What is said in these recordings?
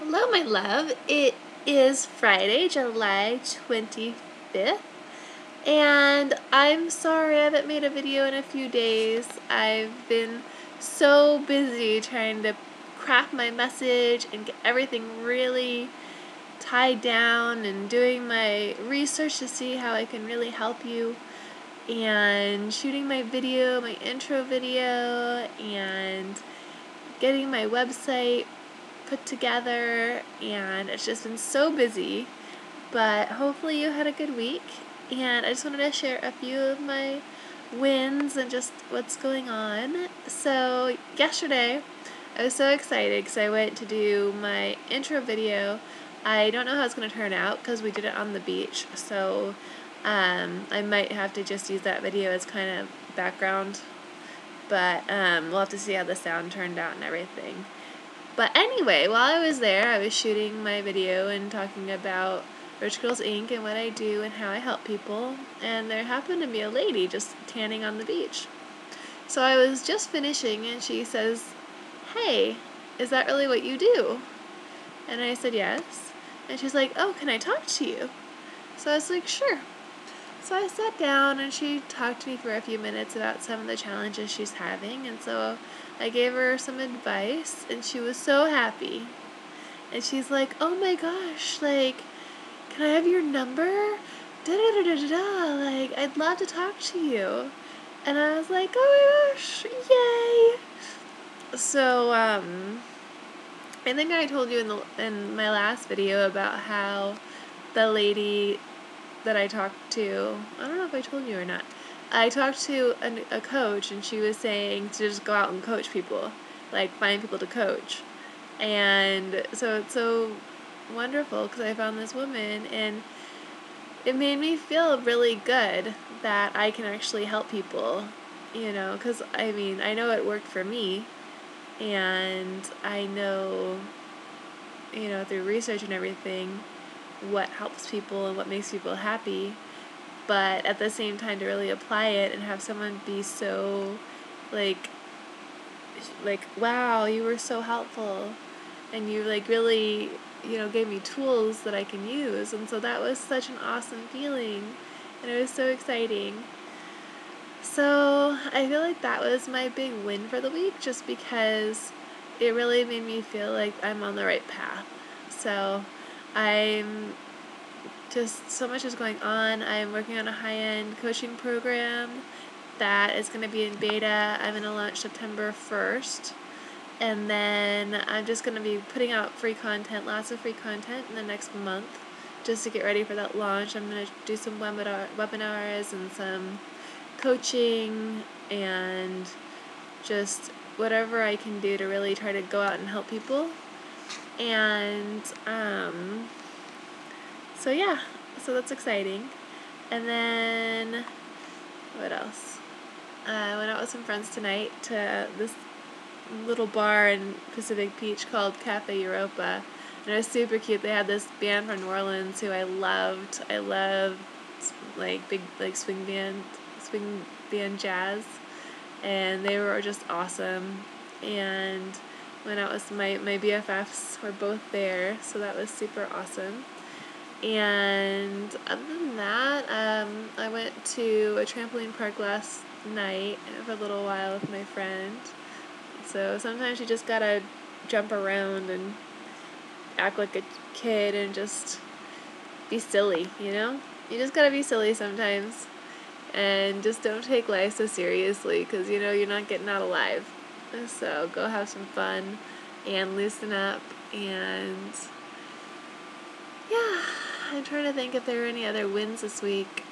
Hello, my love. It is Friday, July 25th, and I'm sorry I haven't made a video in a few days. I've been so busy trying to craft my message and get everything really tied down and doing my research to see how I can really help you, and shooting my video, my intro video, and getting my website put together, and it's just been so busy. But hopefully you had a good week, and I just wanted to share a few of my wins and just what's going on. So yesterday I was so excited because I went to do my intro video. I don't know how it's going to turn out because we did it on the beach, so I might have to just use that video as kind of background, but we'll have to see how the sound turned out and everything. But anyway, while I was there, I was shooting my video and talking about Rich Girls Inc. and what I do and how I help people, and there happened to be a lady just tanning on the beach. So I was just finishing, and she says, "Hey, is that really what you do?" And I said, "Yes." And she's like, "Oh, can I talk to you?" So I was like, "Sure." So I sat down, and she talked to me for a few minutes about some of the challenges she's having, and so I gave her some advice, and she was so happy. And she's like, "Oh my gosh, like, can I have your number? Da da da da da da. Like, I'd love to talk to you." And I was like, "Oh my gosh, yay!" So, I think I told you in my last video about how the lady that I talked to, I don't know if I told you or not. I talked to a coach, and she was saying to just go out and coach people, like find people to coach. And so it's so wonderful because I found this woman, and it made me feel really good that I can actually help people, because I mean, I know it worked for me, and I know, through research and everything, what helps people and what makes people happy. But at the same time, to really apply it and have someone be so like wow, you were so helpful, and you really gave me tools that I can use. And so that was such an awesome feeling, and it was so exciting. So I feel like that was my big win for the week, just because it really made me feel like I'm on the right path. So I'm just, so much is going on. I'm working on a high-end coaching program that is going to be in beta. I'm going to launch September 1st. And then I'm just going to be putting out free content, lots of free content in the next month, just to get ready for that launch. I'm going to do some webinars and some coaching, and just whatever I can do to really try to go out and help people. And so yeah, so that's exciting. And then what else? I went out with some friends tonight to this little bar in Pacific Beach called Cafe Europa, and it was super cute. They had this band from New Orleans who I loved. I love like big swing band jazz, and they were just awesome. And went out with my BFFs were both there, so that was super awesome. And other than that, I went to a trampoline park last night for a little while with my friend. So sometimes you just gotta jump around and act like a kid and just be silly, You just gotta be silly sometimes. And just don't take life so seriously, because, you're not getting out alive. So go have some fun and loosen up. And yeah, I'm trying to think if there were any other wins this week.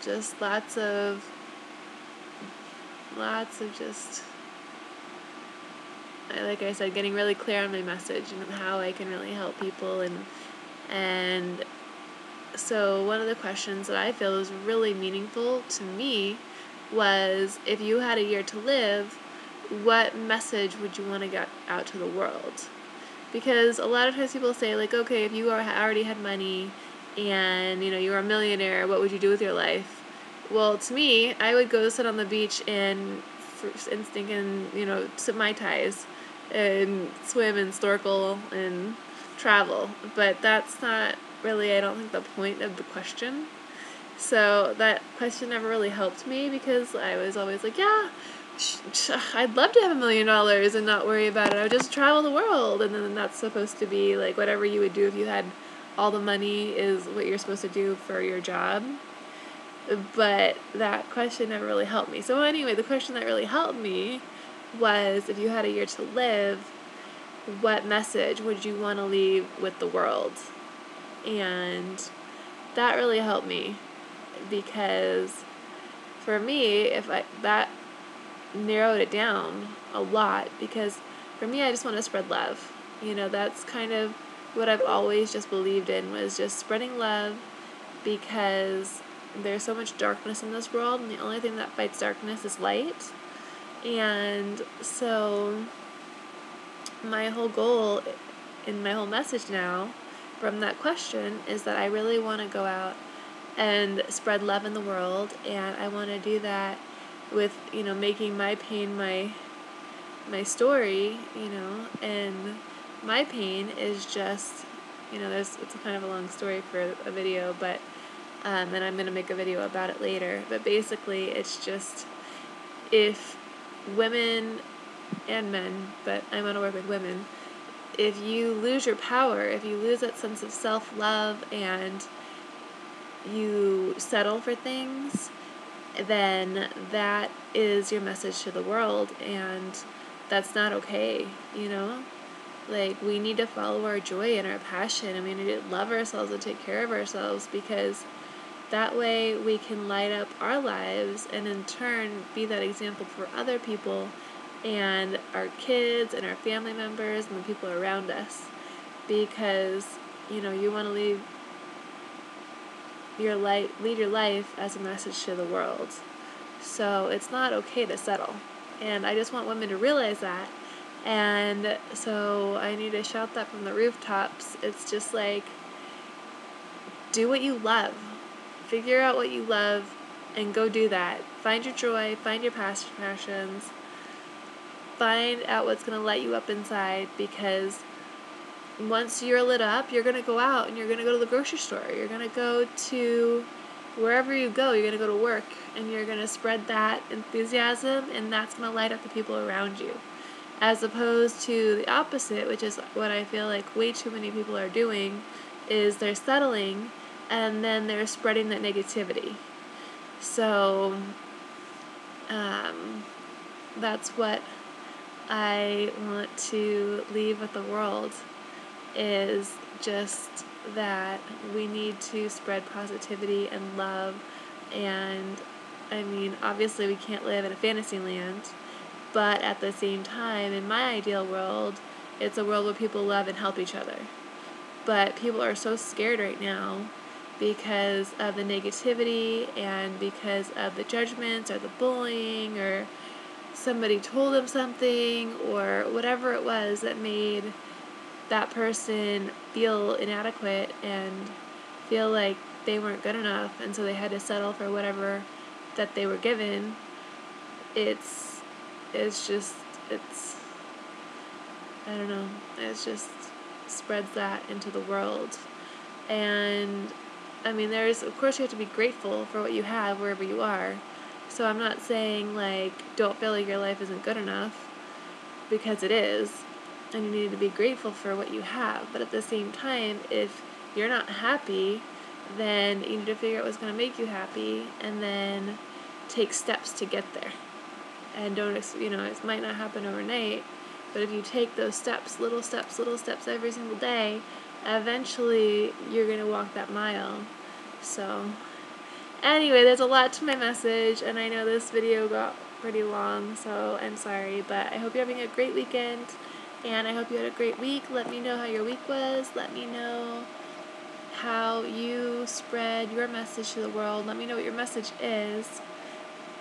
Just lots of just, like I said, getting really clear on my message and how I can really help people. And so one of the questions that I feel is really meaningful to me was, if you had a year to live, what message would you want to get out to the world? Because a lot of times people say, like, okay, if you already had money and, you were a millionaire, what would you do with your life? Well, to me, I would go sit on the beach and stinking, sip Mai Tais and swim and snorkel and travel. But that's not really, I don't think, the point of the question. So that question never really helped me, because I was always like, yeah, I'd love to have $1 million and not worry about it. I would just travel the world. And then that's supposed to be like whatever you would do if you had all the money is what you're supposed to do for your job. But that question never really helped me. So anyway, the question that really helped me was, if you had a year to live, what message would you want to leave with the world? And that really helped me, because for me, that narrowed it down a lot, because for me, I just want to spread love. That's kind of what I've always just believed in, was just spreading love, because there's so much darkness in this world, and the only thing that fights darkness is light. And so my whole goal and my whole message now from that question is that I really want to go out and spread love in the world, and I want to do that with, making my pain my story, and my pain is just, it's kind of a long story for a video, but and I'm going to make a video about it later. But basically, it's just, if women and men, but I want to work with women, if you lose your power, if you lose that sense of self-love and you settle for things, then that is your message to the world, and that's not okay, Like, we need to follow our joy and our passion, and we need to love ourselves and take care of ourselves, because that way we can light up our lives and in turn be that example for other people and our kids and our family members and the people around us. Because, you want to lead your life as a message to the world. So it's not okay to settle. And I just want women to realize that. And so I need to shout that from the rooftops. It's just like, do what you love. Figure out what you love and go do that. Find your joy, find your passions, find out what's going to light you up inside, because once you're lit up, you're going to go out and you're going to go to the grocery store. You're going to go to wherever you go. You're going to go to work, and you're going to spread that enthusiasm, and that's going to light up the people around you. As opposed to the opposite, which is what I feel like way too many people are doing, is they're settling and then they're spreading that negativity. So that's what I want to leave with the world, is just that we need to spread positivity and love. And obviously we can't live in a fantasy land, but at the same time, in my ideal world, it's a world where people love and help each other. But people are so scared right now because of the negativity and because of the judgments or the bullying, or somebody told them something, or whatever it was that made that person feel inadequate and feel like they weren't good enough, and so they had to settle for whatever that they were given. It's I don't know, it just spreads that into the world. And of course you have to be grateful for what you have wherever you are. So I'm not saying, like, don't feel like your life isn't good enough, because it is, and you need to be grateful for what you have. But at the same time, if you're not happy, then you need to figure out what's going to make you happy, and then take steps to get there. And don't, it might not happen overnight, but if you take those steps, little steps every single day, eventually you're going to walk that mile. So anyway, there's a lot to my message, and I know this video got pretty long, so I'm sorry, but I hope you're having a great weekend, and I hope you had a great week. Let me know how your week was. Let me know how you spread your message to the world. Let me know what your message is,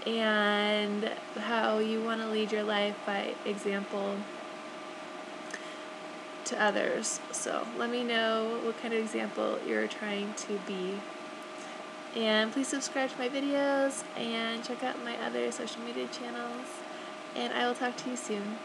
and how you want to lead your life by example to others. So let me know what kind of example you're trying to be. And please subscribe to my videos and check out my other social media channels. And I will talk to you soon.